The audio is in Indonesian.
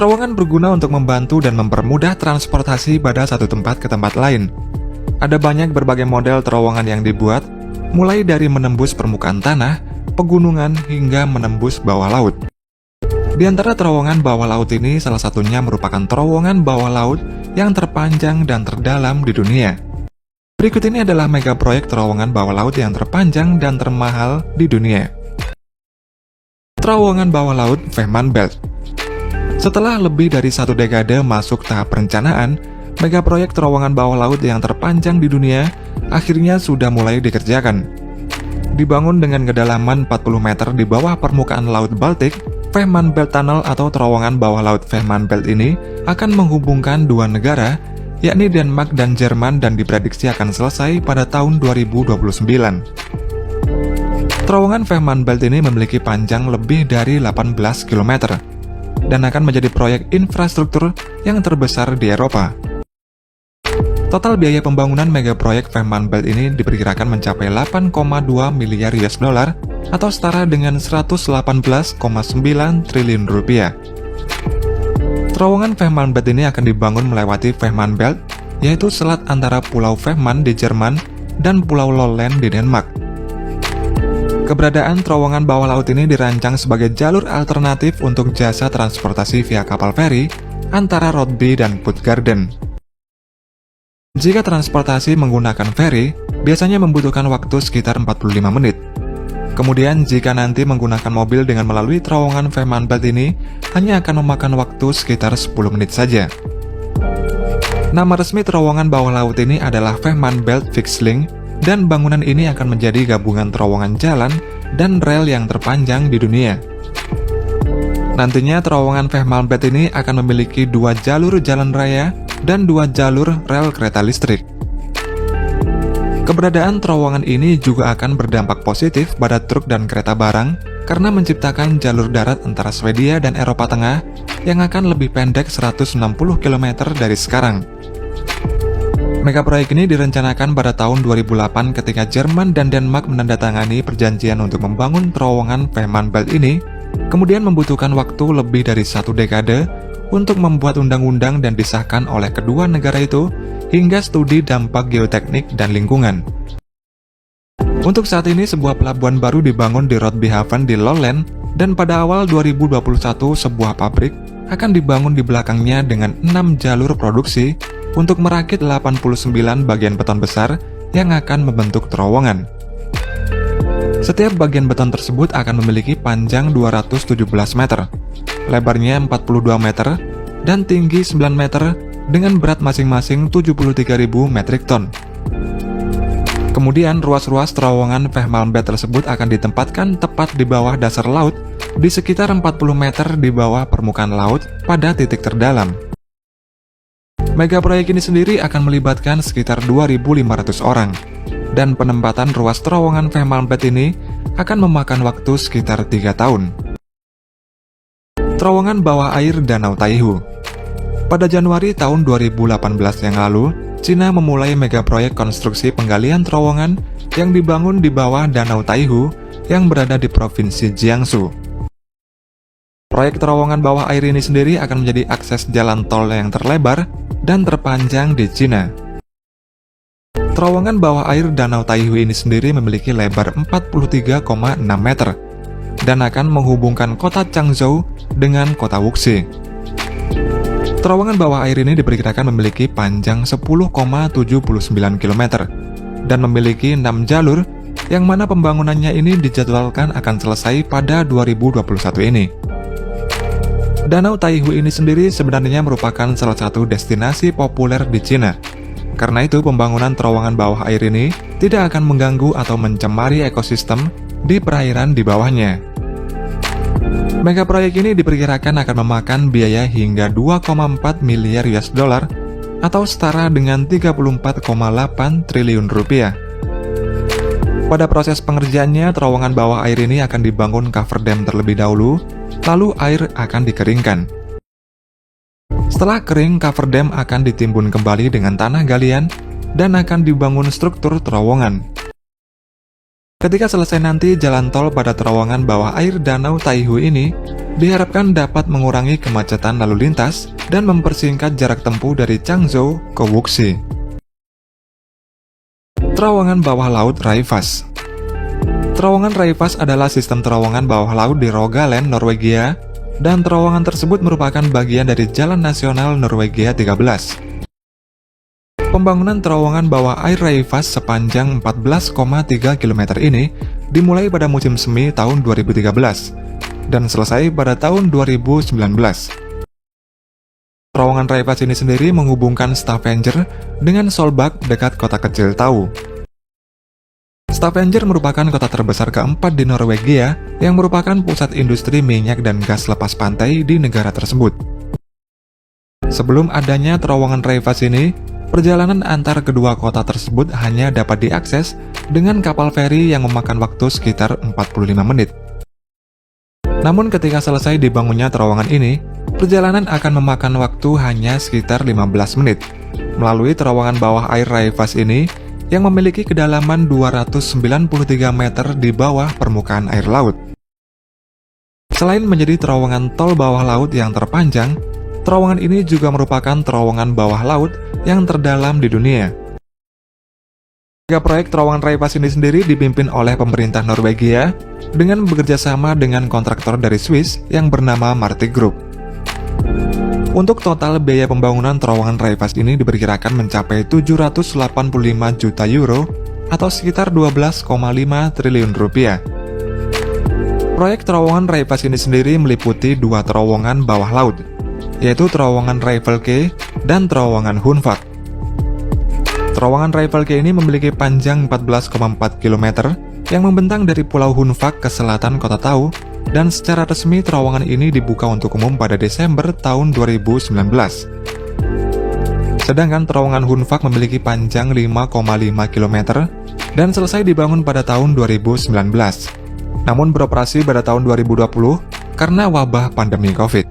Terowongan berguna untuk membantu dan mempermudah transportasi pada satu tempat ke tempat lain. Ada banyak berbagai model terowongan yang dibuat, mulai dari menembus permukaan tanah, pegunungan, hingga menembus bawah laut. Di antara terowongan bawah laut ini, salah satunya merupakan terowongan bawah laut yang terpanjang dan terdalam di dunia. Berikut ini adalah mega proyek terowongan bawah laut yang terpanjang dan termahal di dunia. Terowongan bawah laut Fehmarn Belt. Setelah lebih dari satu dekade masuk tahap perencanaan, mega proyek terowongan bawah laut yang terpanjang di dunia akhirnya sudah mulai dikerjakan. Dibangun dengan kedalaman 40 meter di bawah permukaan Laut Baltik, Fehmarn Belt Tunnel atau terowongan bawah laut Fehmarn Belt ini akan menghubungkan dua negara, yakni Denmark dan Jerman, dan diprediksi akan selesai pada tahun 2029. Terowongan Fehmarn Belt ini memiliki panjang lebih dari 18 km dan akan menjadi proyek infrastruktur yang terbesar di Eropa. Total biaya pembangunan mega proyek Fehmarn Belt ini diperkirakan mencapai 8,2 miliar US dollar atau setara dengan 118,9 triliun rupiah. Terowongan Fehmarn Belt ini akan dibangun melewati Fehmarn Belt, yaitu selat antara Pulau Fehmarn di Jerman dan Pulau Lolland di Denmark. Keberadaan terowongan bawah laut ini dirancang sebagai jalur alternatif untuk jasa transportasi via kapal feri antara Rotby dan Puttgarden. Jika transportasi menggunakan feri, biasanya membutuhkan waktu sekitar 45 menit. Kemudian jika nanti menggunakan mobil dengan melalui terowongan Fehmarn Belt ini, hanya akan memakan waktu sekitar 10 menit saja. Nama resmi terowongan bawah laut ini adalah Fehmarn Belt Fixed Link, dan bangunan ini akan menjadi gabungan terowongan jalan dan rel yang terpanjang di dunia. Nantinya terowongan Fehmarn Belt ini akan memiliki 2 jalur jalan raya dan 2 jalur rel kereta listrik. Keberadaan terowongan ini juga akan berdampak positif pada truk dan kereta barang karena menciptakan jalur darat antara Swedia dan Eropa Tengah yang akan lebih pendek 160 km dari sekarang. Mega proyek ini direncanakan pada tahun 2008 ketika Jerman dan Denmark menandatangani perjanjian untuk membangun terowongan Fehmarn Belt ini, kemudian membutuhkan waktu lebih dari 1 dekade untuk membuat undang-undang dan disahkan oleh kedua negara itu hingga studi dampak geoteknik dan lingkungan. Untuk saat ini, sebuah pelabuhan baru dibangun di Rotbyhaven di Lolland, dan pada awal 2021 sebuah pabrik akan dibangun di belakangnya dengan 6 jalur produksi untuk merakit 89 bagian beton besar yang akan membentuk terowongan. Setiap bagian beton tersebut akan memiliki panjang 217 meter, lebarnya 42 meter, dan tinggi 9 meter dengan berat masing-masing 73.000 metrik ton. Kemudian ruas-ruas terowongan Fehmarn Belt tersebut akan ditempatkan tepat di bawah dasar laut di sekitar 40 meter di bawah permukaan laut pada titik terdalam. Mega proyek ini sendiri akan melibatkan sekitar 2.500 orang, dan penempatan ruas terowongan Fehmarn Belt ini akan memakan waktu sekitar 3 tahun. Terowongan bawah air Danau Taihu. Pada Januari tahun 2018 yang lalu, Cina memulai mega proyek konstruksi penggalian terowongan yang dibangun di bawah Danau Taihu yang berada di Provinsi Jiangsu. Proyek terowongan bawah air ini sendiri akan menjadi akses jalan tol yang terlebar dan terpanjang di Cina. Terowongan bawah air Danau Taihu ini sendiri memiliki lebar 43,6 meter dan akan menghubungkan kota Changzhou dengan kota Wuxi. Terowongan bawah air ini diperkirakan memiliki panjang 10,79 km dan memiliki 6 jalur yang mana pembangunannya ini dijadwalkan akan selesai pada 2021 ini. Danau Taihu ini sendiri sebenarnya merupakan salah satu destinasi populer di Cina. Karena itu, pembangunan terowongan bawah air ini tidak akan mengganggu atau mencemari ekosistem di perairan di bawahnya. Mega proyek ini diperkirakan akan memakan biaya hingga 2,4 miliar US dollar atau setara dengan 34,8 triliun rupiah. Pada proses pengerjaannya, terowongan bawah air ini akan dibangun cover dam terlebih dahulu, lalu air akan dikeringkan. Setelah kering, cover dam akan ditimbun kembali dengan tanah galian dan akan dibangun struktur terowongan. Ketika selesai nanti, jalan tol pada terowongan bawah air Danau Taihu ini diharapkan dapat mengurangi kemacetan lalu lintas dan mempersingkat jarak tempuh dari Changzhou ke Wuxi. Terowongan bawah laut Raufoss. Terowongan Raufoss adalah sistem terowongan bawah laut di Rogaland, Norwegia, dan terowongan tersebut merupakan bagian dari Jalan Nasional Norwegia 13. Pembangunan terowongan bawah air Raufoss sepanjang 14,3 km ini dimulai pada musim semi tahun 2013 dan selesai pada tahun 2019. Terowongan Raufoss ini sendiri menghubungkan Stavanger dengan Solbakk dekat kota kecil Tau. Stavanger merupakan kota terbesar keempat di Norwegia yang merupakan pusat industri minyak dan gas lepas pantai di negara tersebut. Sebelum adanya terowongan Raufoss ini, perjalanan antar kedua kota tersebut hanya dapat diakses dengan kapal feri yang memakan waktu sekitar 45 menit. Namun ketika selesai dibangunnya terowongan ini, perjalanan akan memakan waktu hanya sekitar 15 menit melalui terowongan bawah air Raufoss ini yang memiliki kedalaman 293 meter di bawah permukaan air laut. Selain menjadi terowongan tol bawah laut yang terpanjang, terowongan ini juga merupakan terowongan bawah laut yang terdalam di dunia. Proyek terowongan Raufoss ini sendiri dipimpin oleh pemerintah Norwegia dengan bekerja sama dengan kontraktor dari Swiss yang bernama Marti Group. Untuk total biaya pembangunan terowongan Raufoss ini diperkirakan mencapai 785 juta euro atau sekitar 12,5 triliun rupiah. Proyek terowongan Raufoss ini sendiri meliputi dua terowongan bawah laut, yaitu terowongan Raiffel-Quai dan terowongan Hunvak. Terowongan Raiffel-Quai ini memiliki panjang 14,4 km yang membentang dari Pulau Hunvak ke selatan kota Tau, dan secara resmi terowongan ini dibuka untuk umum pada Desember tahun 2019. Sedangkan terowongan Hunvak memiliki panjang 5,5 km dan selesai dibangun pada tahun 2019. Namun beroperasi pada tahun 2020 karena wabah pandemi COVID.